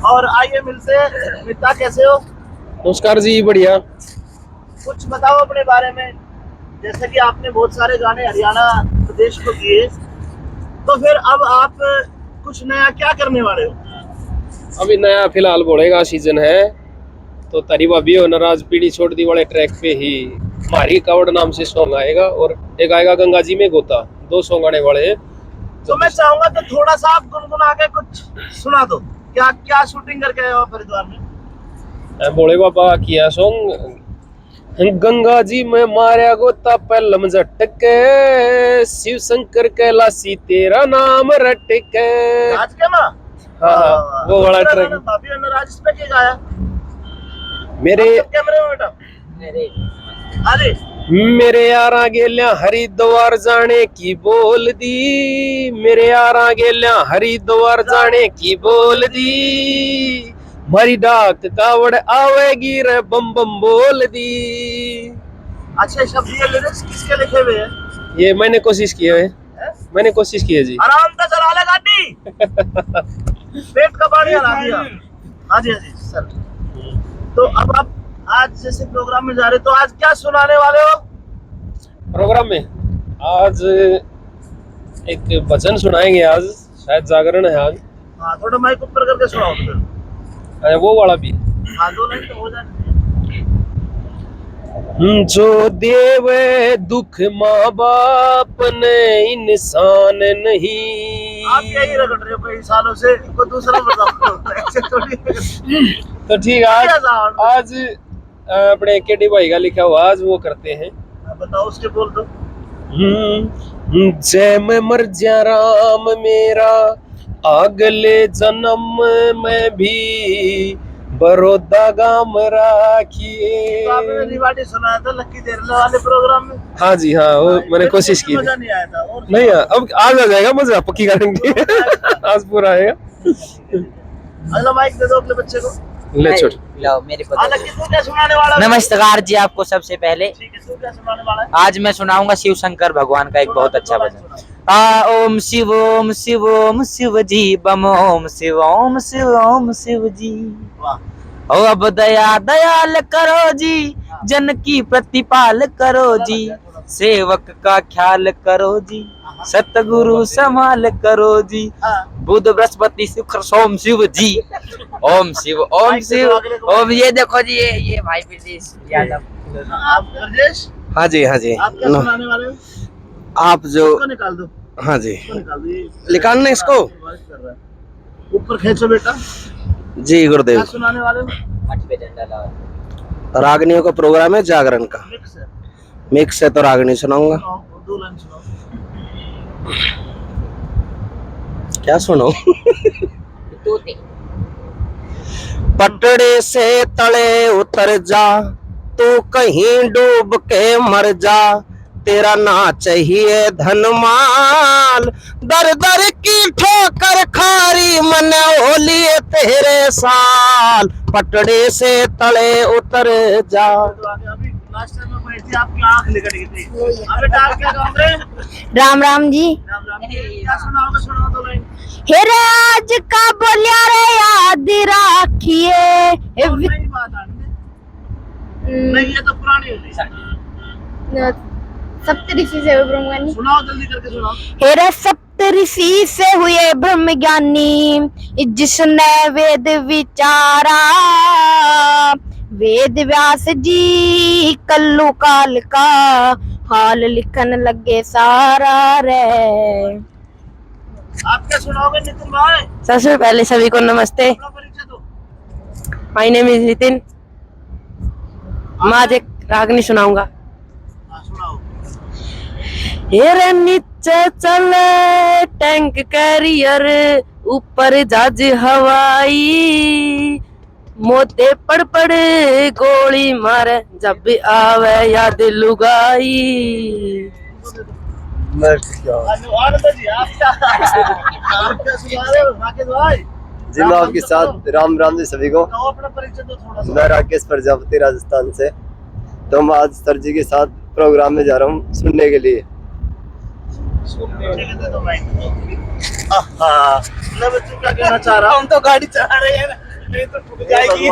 और आइए मिलते हैं। मिता कैसे हो? नमस्कार जी, बढ़िया। कुछ बताओ अपने बारे में। जैसे कि आपने बहुत सारे गाने हरियाणा प्रदेश को दिए, तो फिर अब आप कुछ नया क्या करने वाले हो? अभी नया फिलहाल बोलेगा सीजन है तो तारी भाभी हो नाराज पीढ़ी छोड़ दी वाले ट्रैक पे ही मारी कावड़ नाम से सॉन्ग आएगा और एक आएगा गंगा जी में गोता। 2 सॉन्ग आने वाले हैं। तो मैं चाहूंगा तो थोड़ा सा आप गुनगुना के कुछ सुना दो। क्या क्या शूटिंग करके आए हो आप हरिद्वार में? भोले बाबा किया सॉन्ग। गंगा जी में मारा गोता पहलम झटके, शिव शंकर कैलाशी तेरा नाम रटके। राज के माँ। हाँ, वो वाला ट्रैक। भाभी और नाराज इस पे क्या गाया? मेरे कैमरे में बेटा। अरे मेरे यारा गेल्या हरिद्वार जाने की बोल दी, मेरे यारा गेल्या हरिद्वार जाने की बोल दी, मारी डाक कावड़ आवेगी रे बम बम बोल दी। अच्छे शब्द, ये लिरिक्स किसके लिखे हुए हैं? ये मैंने कोशिश की है, मैंने कोशिश की है जी। आराम से चला ले गाड़ी। पेट का पानी हला दिया। हाँ जी सर। तो अब आप आज जैसे प्रोग्राम में जा रहे, तो आज क्या सुनाने वाले हो? प्रोग्राम में आज एक भजन सुनाएंगे। आज शायद जागरण है आज। हाँ, थोड़ा माइक ऊपर करके सुनाओ तो फिर। अरे वो वाला भी। हाँ, 2 लाइन तो हो जाए। जो देवे दुख माँ बाप ने इंसान नहीं। आप यही रगड़ रहे हो कई सालों से, कोई दूसरा बताओ। ऐसे थोड़ी। तो ठीक है, आज अपने केडी भाई का लिखा हुआ आज वो करते हैं। बताओ उसके बोल दो। जय मैं मर जा राम मेरा, अगले जन्म में भी बरोदा गाम राखिए। तो आपने रिवाड़ी सुनाया था लक्की देरले वाले प्रोग्राम में। हाँ जी, हाँ, वो मैंने कोशिश की। मजा नहीं आया था। और नहीं, अब आज आ जाएगा मजा, पक्की गारंटी। आज पूरा आएगा। अगला माइक दे दो अपने बच्चे को। ले छोड़। लो मेरे को लक्की तू क्या सुनाने वाला है? नमस्कार जी आपको सबसे पहले। ठीक है, तू क्या सुनाने वाला है? आज मैं सुनाऊंगा शिव शंकर भगवान का एक बहुत अच्छा भजन। ओम शिव ओम शिव ओम शिव जी बम ओम शिव ओम शिव ओम शिव जी। वाह। ओ अब दया दयाल करो जी, जन की प्रतिपाल करो जी, सेवक का ख्याल करो जी, सतगुरु संभाल करो जी, बुध बृहस्पति शुक्र सोम शिव जी। ओम शिव ओम शिव ओम। ये देखो जी, ये भाई ब्रजेश यादव। आप ब्रजेश? हाँ जी, हाँ जी। आप क्या सुनाने वाले हो? आप जो इसको निकाल दो। हाँ जी, इसको निकाल दो। ये निकालना इसको। आवाज कर रहा है। ऊपर खींचो बेटा। जी गुरुदेव। क्या सुनाने वाले हो? मठ पे झंडा लगा। रागनियों का प्रोग्राम है जागरण का। मिक्स है। मिक्स है तो रागनी सुनाऊंगा। 2 लाइन सुनाओ। क्या सुनो? पटड़े से तले उतर जा, तू कहीं डूब के मर जा, तेरा ना चाहिए धन माल, दर दर की ठोकर खारी मन होली तेरे साल, पटड़े से तले उतर जा। तो आगे अभी लास्ट टाइम में बैठी थी, आपकी आंख निकल गई थी। अबे डाल क्या गाँव रे? राम राम जी। राम राम। क्या सुनाओगे? सुनाओ 2 लाइन। हेरे आज का बोलिया रे याद राखिए। नई बात आ गई। नहीं, ये तो पुरानी हो गई। सप्तऋषि से ब्रह्म ज्ञानी। सुनाओ, जल्दी करके सुनाओ। हेरे सप्तऋषि से हुए ब्रह्म ज्ञानी, जिसने वेद विचारा, वेद व्यास जी कल्लू काल का हाल लिखन लगे सारा रे। आप क्या सुनाओगे नितिन भाई? सबसे पहले सभी को नमस्ते। अपना परिचय दो। My name is Nitin. मैं आज एक रागनी सुनाऊंगा। हाँ, सुनाओ। हेरे नीचे चले टैंक कैरियर, ऊपर जहाज हवाई, मोते पड़ पड़ गोली मारे जब भी आवे याद लुगाई। आनंद जी, आप क्या सुना रहे हो राकेश भाई? जी मैं आपके साथ राम राम जी सभी को। तो अपना परिचय दो थोड़ा सा। मैं राकेश प्रजापति राजस्थान से। तो मैं आज सर जी के साथ प्रोग्राम में जा रहा हूँ सुनने के लिए। तो मैं बच्चों क्या कहना चाह रहा हूँ? हम तो गाड़ी चला रहे हैं। नहीं तो टूट जाएगी।